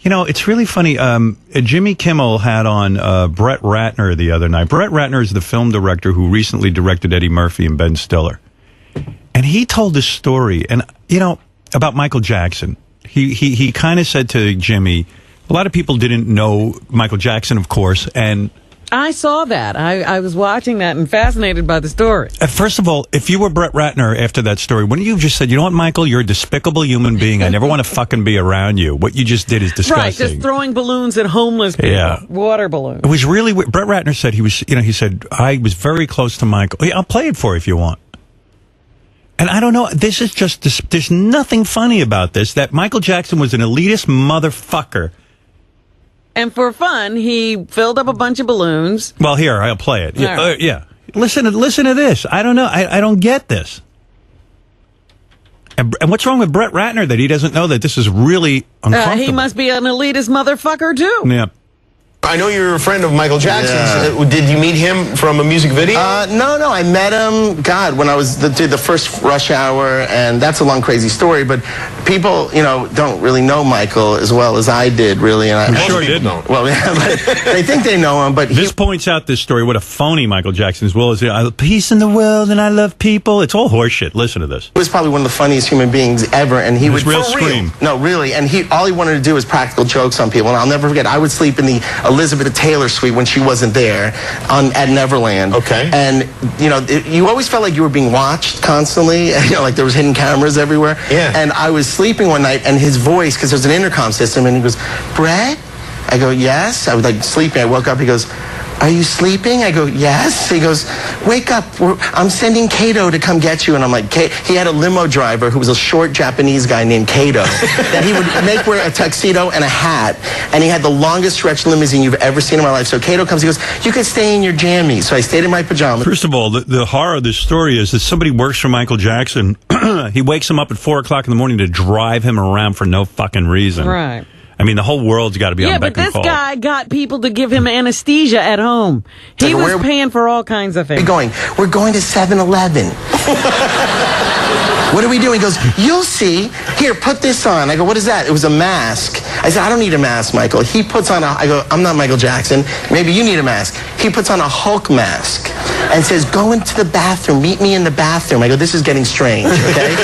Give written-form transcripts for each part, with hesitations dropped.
You know, it's really funny. Jimmy Kimmel had on Brett Ratner the other night. Brett Ratner is the film director who recently directed Eddie Murphy and Ben Stiller. And he told this story, and you know, about Michael Jackson. He kind of said to Jimmy, a lot of people didn't know Michael Jackson, of course, and I saw that. I was watching that and fascinated by the story. First of all, if you were Brett Ratner after that story, wouldn't you have just said, you know what, Michael, you're a despicable human being. I never want to fucking be around you. What you just did is disgusting. Right, just throwing balloons at homeless people. Yeah. Water balloons. It was really weird. Brett Ratner said he said, I was very close to Michael. Yeah, I'll play it for you if you want. And I don't know, this is just, there's nothing funny about this, that Michael Jackson was an elitist motherfucker. And for fun, he filled up a bunch of balloons. Well, here, I'll play it. Yeah, Right. yeah. Listen to this. I don't know. I don't get this. And what's wrong with Brett Ratner that he doesn't know that this is really uncomfortable? He must be an elitist motherfucker, too. Yeah. I know you're a friend of Michael Jackson's. Yeah. Did you meet him from a music video? No. I met him, God, when I did the first Rush Hour, and that's a long, crazy story, but people, don't really know Michael as well as I did, really. And I sure did know. Well, yeah, but they think they know him, but this points out this story, what a phony Michael Jackson is, as well as peace in the world and I love people. It's all horseshit. Listen to this. He was probably one of the funniest human beings ever, and he would real scream. No, really, and all he wanted to do was practical jokes on people, and I'll never forget, I would sleep in the Elizabeth Taylor suite when she wasn't there at Neverland. Okay. And, you always felt like you were being watched constantly, like there was hidden cameras everywhere. Yeah. And I was sleeping one night, and his voice, because there's an intercom system, and he goes, Brett? I go, yes. I was like sleeping. I woke up. He goes, are you sleeping? I go, yes. He goes, wake up. I'm sending Kato to come get you. And I'm like, he had a limo driver who was a short Japanese guy named Kato that he would make wear a tuxedo and a hat. And he had the longest stretch limousine you've ever seen in my life. So Kato comes, he goes, you could stay in your jammies. So I stayed in my pajamas. First of all, the horror of this story is that somebody works for Michael Jackson. He wakes him up at 4 o'clock in the morning to drive him around for no fucking reason. Right. I mean, the whole world's got to be on beck and call. Yeah, but this guy got people to give him anesthesia at home. He was paying for all kinds of things. We're going to 7-Eleven. What are we doing? He goes, you'll see. Here, put this on. I go, what is that? It was a mask. I said, I don't need a mask, Michael. He puts on I go, I'm not Michael Jackson. Maybe you need a mask. He puts on a Hulk mask and says, go into the bathroom. Meet me in the bathroom. I go, this is getting strange, okay?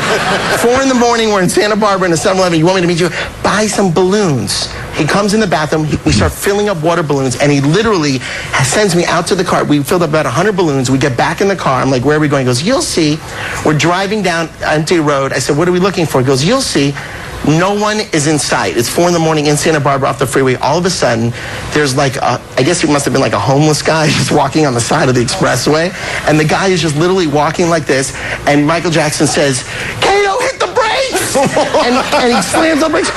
4 in the morning, we're in Santa Barbara in a 7-Eleven. You want me to meet you? Buy some balloons. He comes in the bathroom. We start filling up water balloons, and he literally sends me out to the car. We filled up about 100 balloons. We get back in the car. I'm like, where are we going? He goes, you'll see. We're driving down empty road. I said, what are we looking for? He goes, you'll see. No one is in sight. It's 4 in the morning in Santa Barbara off the freeway. All of a sudden, there's like I guess it must have been like a homeless guy just walking on the side of the expressway. And the guy is just literally walking like this. And Michael Jackson says, Kato, hit the brakes! and he slams on the brakes.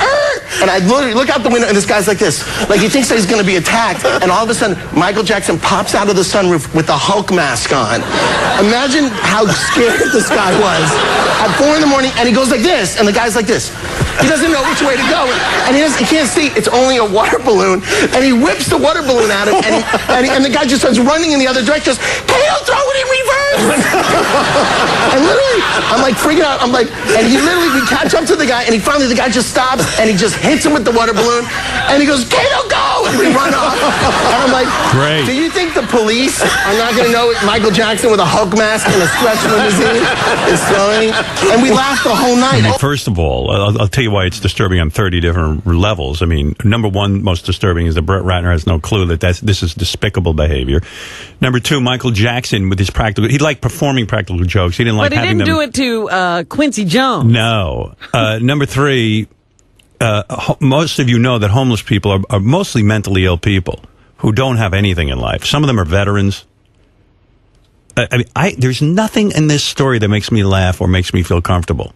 And I literally look out the window, and this guy's like this. Like he thinks that he's going to be attacked. And all of a sudden, Michael Jackson pops out of the sunroof with the Hulk mask on. Imagine how scared this guy was at 4 in the morning. And he goes like this, and the guy's like this. He doesn't know which way to go, and he can't see. It's only a water balloon, and he whips the water balloon at him, and the guy just starts running in the other direction. Goes, Kato, throw it in reverse! And literally, I'm like freaking out. I'm like, and we catch up to the guy, and the guy just stops, and he just hits him with the water balloon, and he goes, Kato, go! And we run off. And I'm like, great. Do you think the police are not going to know Michael Jackson with a Hulk mask and a stretch limousine is throwing? And we laughed the whole night. First of all, I'll tell you why it's disturbing on 30 different levels. I mean, number one, most disturbing is that Brett Ratner has no clue that this is despicable behavior. Number two, Michael Jackson with his he liked performing practical jokes. He didn't like having them. But he didn't do it to Quincy Jones. No. Number three, most of you know that homeless people are mostly mentally ill people who don't have anything in life. Some of them are veterans. There's nothing in this story that makes me laugh or makes me feel comfortable.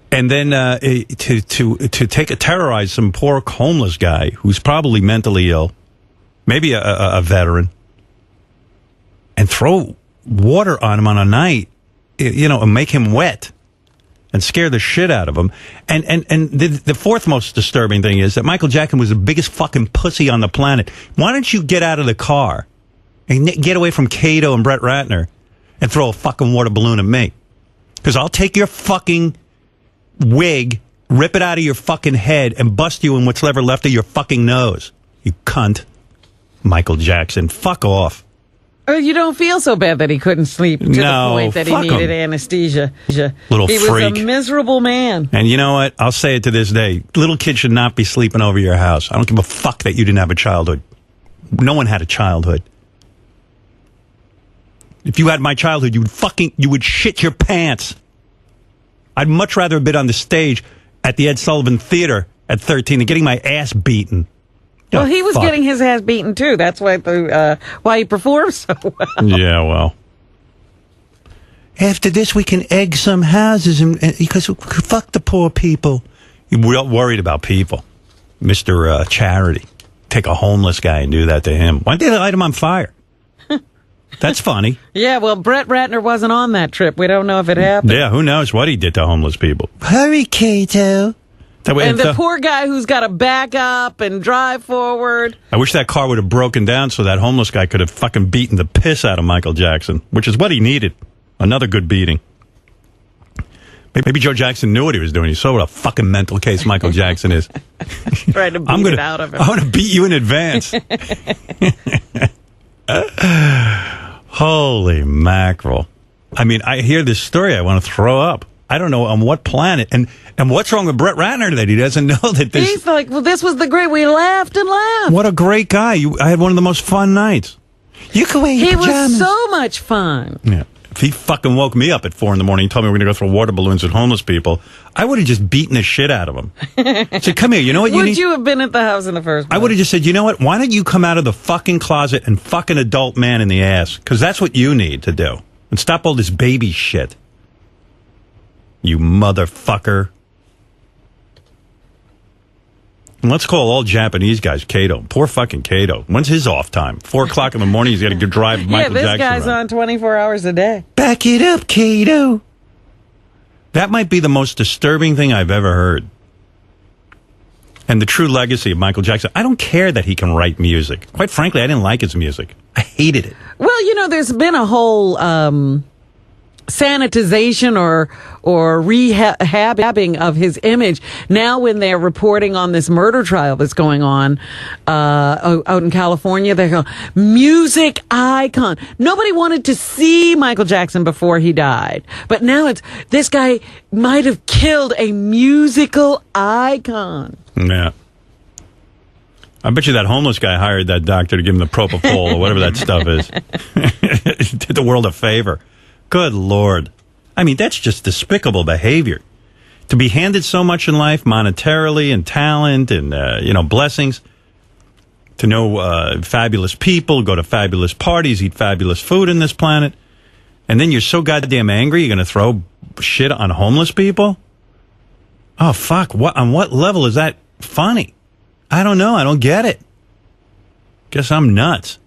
And then to terrorize some poor homeless guy who's probably mentally ill, maybe a veteran, and throw water on him on a night, and make him wet and scare the shit out of him. And the fourth most disturbing thing is that Michael Jackson was the biggest fucking pussy on the planet. Why don't you get out of the car and get away from Kato and Brett Ratner and throw a fucking water balloon at me? Because I'll take your fucking wig rip it out of your fucking head and bust you in what's ever left of your fucking nose. You cunt. Michael Jackson, fuck off. Or you don't feel so bad that he couldn't sleep to the point that he needed anesthesia. Little freak. He was a miserable man. And you know what? I'll say it to this day. Little kids should not be sleeping over your house. I don't give a fuck that you didn't have a childhood. No one had a childhood. If you had my childhood, you would shit your pants. I'd much rather have been on the stage at the Ed Sullivan Theater at 13 than getting my ass beaten. Well, he was getting his ass beaten, too. That's why he performed so well. Yeah, well. After this, we can egg some houses because fuck the poor people. We're worried about people. Mr. Charity. Take a homeless guy and do that to him. Why didn't they light him on fire? That's funny. Yeah, well, Brett Ratner wasn't on that trip. We don't know if it happened. Yeah, who knows what he did to homeless people. Hurry, Kato. And the poor guy who's got to back up and drive forward. I wish that car would have broken down so that homeless guy could have fucking beaten the piss out of Michael Jackson, which is what he needed. Another good beating. Maybe Joe Jackson knew what he was doing. He saw what a fucking mental case Michael Jackson is. Trying to beat it out of him. I'm going to beat you in advance. Holy mackerel. I mean, I hear this story, I want to throw up. I don't know on what planet. And what's wrong with Brett Ratner that he doesn't know that this... He's like, well, this was the great... We laughed and laughed. What a great guy. I had one of the most fun nights. You can wear your pajamas. He was so much fun. Yeah. If he fucking woke me up at 4 a.m. and told me we're going to go throw water balloons at homeless people, I would have just beaten the shit out of him. Said, come here, you know what you need? Would you have been at the house in the first place? I would have just said, you know what? Why don't you come out of the fucking closet and fuck an adult man in the ass? Because that's what you need to do. And stop all this baby shit. You motherfucker. And let's call all Japanese guys Kato. Poor fucking Kato. When's his off time? 4 o'clock in the morning, he's got to drive Michael Jackson. Yeah, this guy's on 24 hours a day. Back it up, Kato. That might be the most disturbing thing I've ever heard. And the true legacy of Michael Jackson. I don't care that he can write music. Quite frankly, I didn't like his music. I hated it. Well, you know, there's been a whole... sanitization or rehabbing of his image. Now when they're reporting on this murder trial that's going on out in California, they go, music icon. Nobody wanted to see Michael Jackson before he died. But now it's, this guy might have killed a musical icon. Yeah. I bet you that homeless guy hired that doctor to give him the propofol or whatever that stuff is. Did the world a favor. Good Lord. I mean, that's just despicable behavior. To be handed so much in life, monetarily and talent and, blessings. To know fabulous people, go to fabulous parties, eat fabulous food in this planet. And then you're so goddamn angry you're going to throw shit on homeless people? Oh, fuck. On what level is that funny? I don't know. I don't get it. Guess I'm nuts.